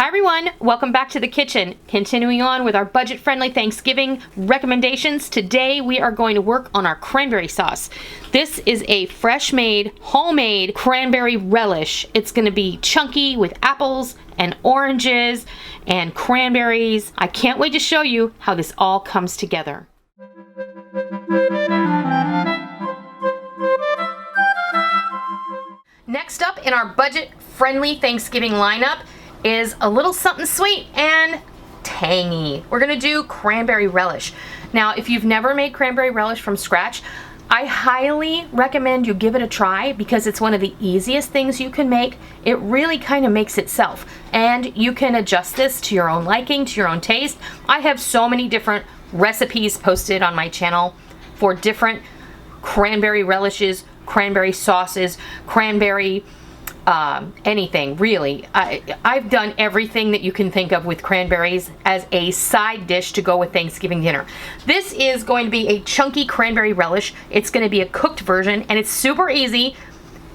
Hi everyone, welcome back to the kitchen. Continuing on with our budget-friendly Thanksgiving recommendations, today we are going to work on our cranberry sauce. This is a fresh-made, homemade cranberry relish. It's going to be chunky with apples and oranges and cranberries. I can't wait to show you how this all comes together. Next up in our budget-friendly Thanksgiving lineup is a little something sweet and tangy. We're gonna do cranberry relish. Now, if you've never made cranberry relish from scratch, I highly recommend you give it a try because it's one of the easiest things you can make. It really kind of makes itself, and you can adjust this to your own liking, to your own taste. I have so many different recipes posted on my channel for different cranberry relishes, cranberry sauces, cranberry anything really. I've done everything that you can think of with cranberries as a side dish to go with Thanksgiving dinner. This is going to be a chunky cranberry relish. It's going to be a cooked version, and it's super easy,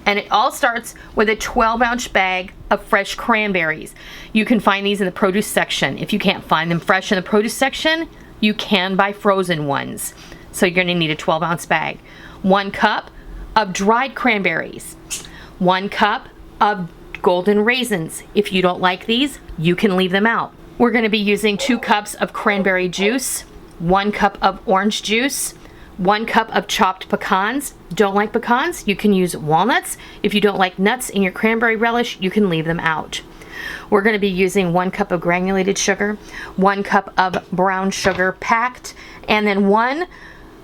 and it all starts with a 12-ounce bag of fresh cranberries. You can find these in the produce section. If you can't find them fresh in the produce section, you can buy frozen ones. So you're going to need a 12-ounce bag. 1 cup of dried cranberries. 1 cup of golden raisins. If you don't like these, you can leave them out. We're going to be using 2 cups of cranberry juice, 1 cup of orange juice, 1 cup of chopped pecans. Don't like pecans? You can use walnuts. If you don't like nuts in your cranberry relish, you can leave them out. We're going to be using 1 cup of granulated sugar, 1 cup of brown sugar packed, and then 1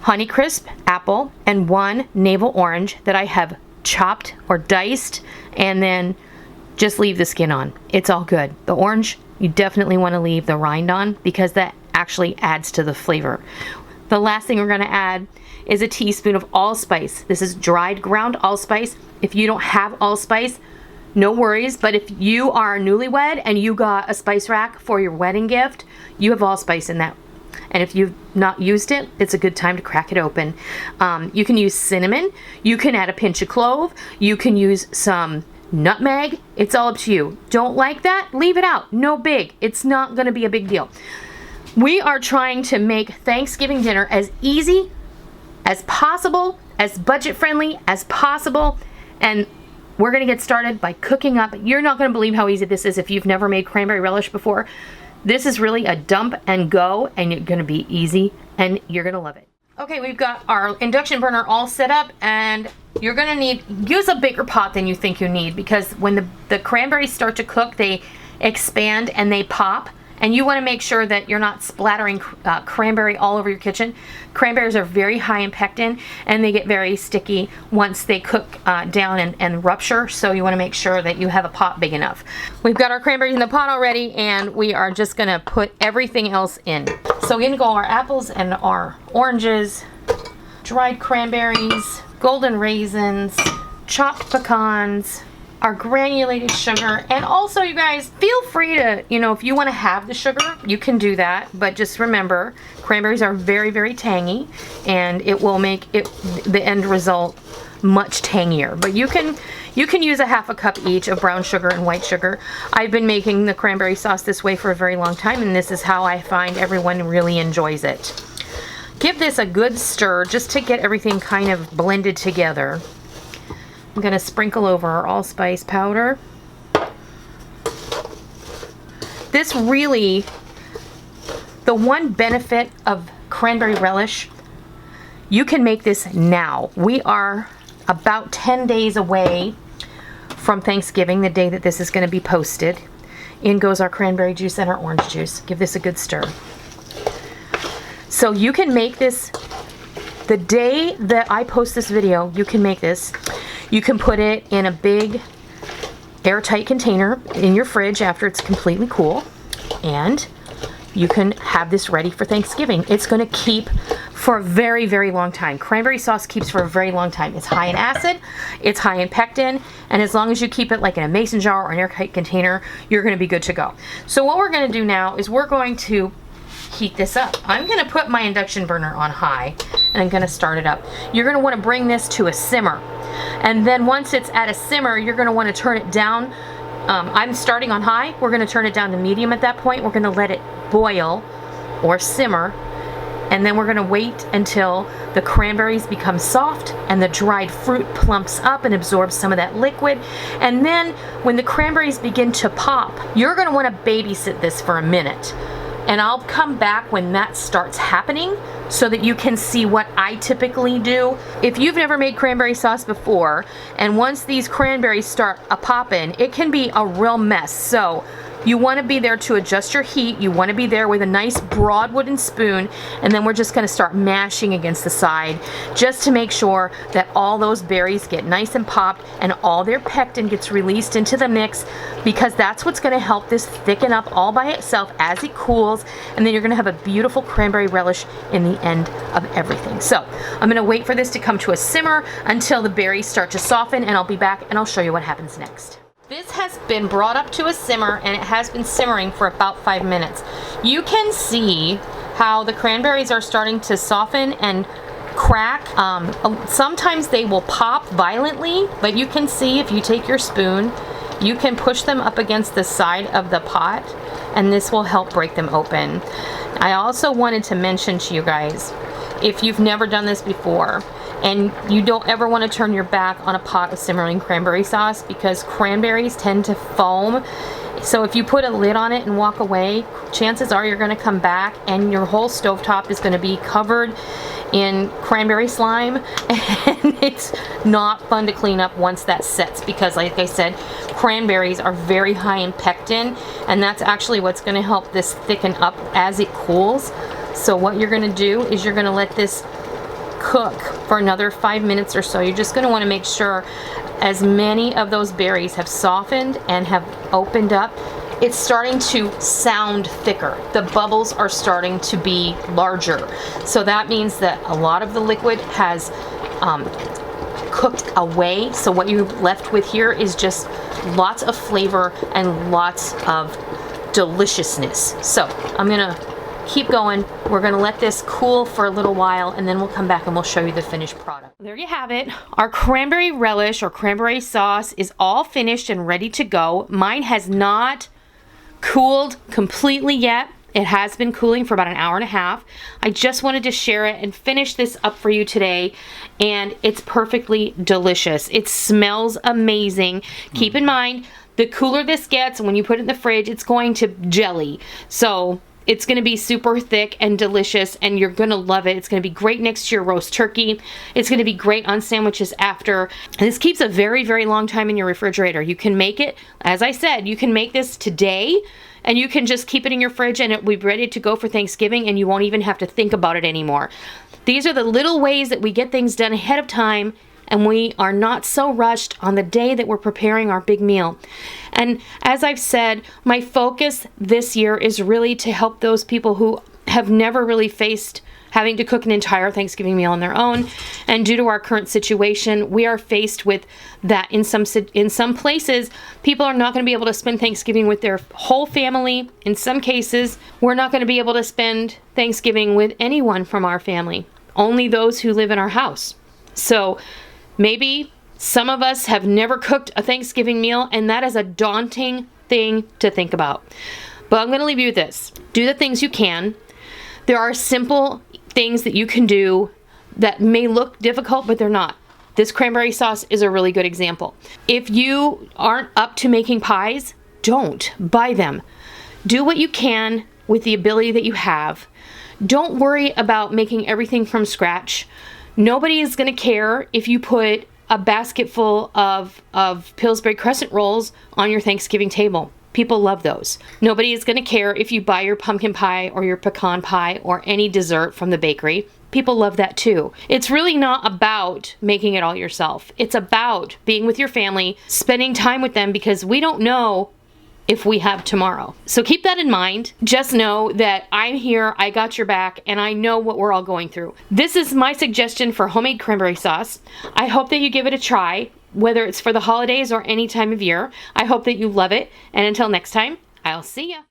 Honeycrisp apple and 1 navel orange that I have chopped or diced, and then just leave the skin on. It's all good. The orange, you definitely want to leave the rind on because that actually adds to the flavor. The last thing we're going to add is a teaspoon of allspice. This is dried ground allspice. If you don't have allspice, no worries, but if you are newlywed and you got a spice rack for your wedding gift, you have allspice in that. And if you've not used it, it's a good time to crack it open. You can use cinnamon. You can add a pinch of clove. You can use some nutmeg. It's all up to you. Don't like that? Leave it out. No big. It's not going to be a big deal. We are trying to make Thanksgiving dinner as easy as possible, as budget-friendly as possible, and we're going to get started by cooking up. You're not going to believe how easy this is if you've never made cranberry relish before. This is really a dump and go, and it's going to be easy, and you're going to love it. Okay, we've got our induction burner all set up, and you're going to use a bigger pot than you think you need, because when the cranberries start to cook, they expand and they pop, and you want to make sure that you're not splattering cranberry all over your kitchen. Cranberries are very high in pectin, and they get very sticky once they cook down and rupture, so you want to make sure that you have a pot big enough. We've got our cranberries in the pot already, and we are just going to put everything else in. So in go our apples and our oranges, dried cranberries, golden raisins, chopped pecans, our granulated sugar, and also, you guys, feel free to, if you want to have the sugar, you can do that, but just remember, cranberries are very, very tangy, and it will make the end result much tangier. But you can use a 1/2 cup each of brown sugar and white sugar. I've been making the cranberry sauce this way for a very long time, and this is how I find everyone really enjoys it. Give this a good stir just to get everything kind of blended together. I'm going to sprinkle over our allspice powder. This really, the one benefit of cranberry relish, you can make this now. We are about 10 days away from Thanksgiving, the day that this is going to be posted. In goes our cranberry juice and our orange juice. Give this a good stir. So you can make this the day that I post this video. You can make this. You can put it in a big airtight container in your fridge after it's completely cool, and you can have this ready for Thanksgiving. It's going to keep for a very, very long time. Cranberry sauce keeps for a very long time. It's high in acid, it's high in pectin, and as long as you keep it like in a mason jar or an airtight container, you're going to be good to go. So what we're going to do now is we're going to heat this up. I'm going to put my induction burner on high, and I'm going to start it up. You're going to want to bring this to a simmer. And then once it's at a simmer, you're going to want to turn it down I'm starting on high. We're gonna turn it down to medium at that point. We're gonna let it boil or simmer, and then we're gonna wait until the cranberries become soft and the dried fruit plumps up and absorbs some of that liquid. And then when the cranberries begin to pop, you're gonna wanna babysit this for a minute. And I'll come back when that starts happening so that you can see what I typically do. If you've never made cranberry sauce before, and once these cranberries start a popping, it can be a real mess. So you want to be there to adjust your heat. You want to be there with a nice broad wooden spoon, and then we're just going to start mashing against the side just to make sure that all those berries get nice and popped and all their pectin gets released into the mix, because that's what's going to help this thicken up all by itself as it cools, and then you're going to have a beautiful cranberry relish in the end of everything. So I'm going to wait for this to come to a simmer until the berries start to soften, and I'll be back and I'll show you what happens next. This has been brought up to a simmer, and it has been simmering for about 5 minutes. You can see how the cranberries are starting to soften and crack. Sometimes they will pop violently, but you can see if you take your spoon, you can push them up against the side of the pot, and this will help break them open. I also wanted to mention to you guys, if you've never done this before, and you don't ever want to turn your back on a pot of simmering cranberry sauce, because cranberries tend to foam. So if you put a lid on it and walk away, chances are you're going to come back and your whole stovetop is going to be covered in cranberry slime, and it's not fun to clean up once that sets, because like I said, cranberries are very high in pectin, and that's actually what's going to help this thicken up as it cools. So what you're going to do is you're going to let this cook for another 5 minutes or so. You're just going to want to make sure as many of those berries have softened and have opened up. It's starting to sound thicker. The bubbles are starting to be larger. So that means that a lot of the liquid has cooked away. So what you're left with here is just lots of flavor and lots of deliciousness. So I'm gonna keep going. We're gonna let this cool for a little while, and then we'll come back and we'll show you the finished product. There you have it. Our cranberry relish or cranberry sauce is all finished and ready to go. Mine has not cooled completely yet. It has been cooling for about an hour and a half. I just wanted to share it and finish this up for you today, and it's perfectly delicious. It smells amazing. Keep in mind, the cooler this gets, when you put it in the fridge, it's going to jelly. So it's going to be super thick and delicious, and you're going to love it. It's going to be great next to your roast turkey. It's going to be great on sandwiches after. And this keeps a very, very long time in your refrigerator. You can make it, as I said, you can make this today, and you can just keep it in your fridge, and it will be ready to go for Thanksgiving, and you won't even have to think about it anymore. These are the little ways that we get things done ahead of time, and we are not so rushed on the day that we're preparing our big meal. And as I've said, my focus this year is really to help those people who have never really faced having to cook an entire Thanksgiving meal on their own. And due to our current situation, we are faced with that in some places. People are not going to be able to spend Thanksgiving with their whole family. In some cases, we're not going to be able to spend Thanksgiving with anyone from our family, only those who live in our house. So maybe some of us have never cooked a Thanksgiving meal, and that is a daunting thing to think about. But I'm going to leave you with this. Do the things you can. There are simple things that you can do that may look difficult, but they're not. This cranberry sauce is a really good example. If you aren't up to making pies, don't buy them. Do what you can with the ability that you have. Don't worry about making everything from scratch. Nobody is going to care if you put a basket full of Pillsbury crescent rolls on your Thanksgiving table. People love those. Nobody is going to care if you buy your pumpkin pie or your pecan pie or any dessert from the bakery. People love that too. It's really not about making it all yourself. It's about being with your family, spending time with them, because we don't know if we have tomorrow. So keep that in mind. Just know that I'm here, I got your back, and I know what we're all going through. This is my suggestion for homemade cranberry sauce. I hope that you give it a try, whether it's for the holidays or any time of year. I hope that you love it. And until next time, I'll see ya.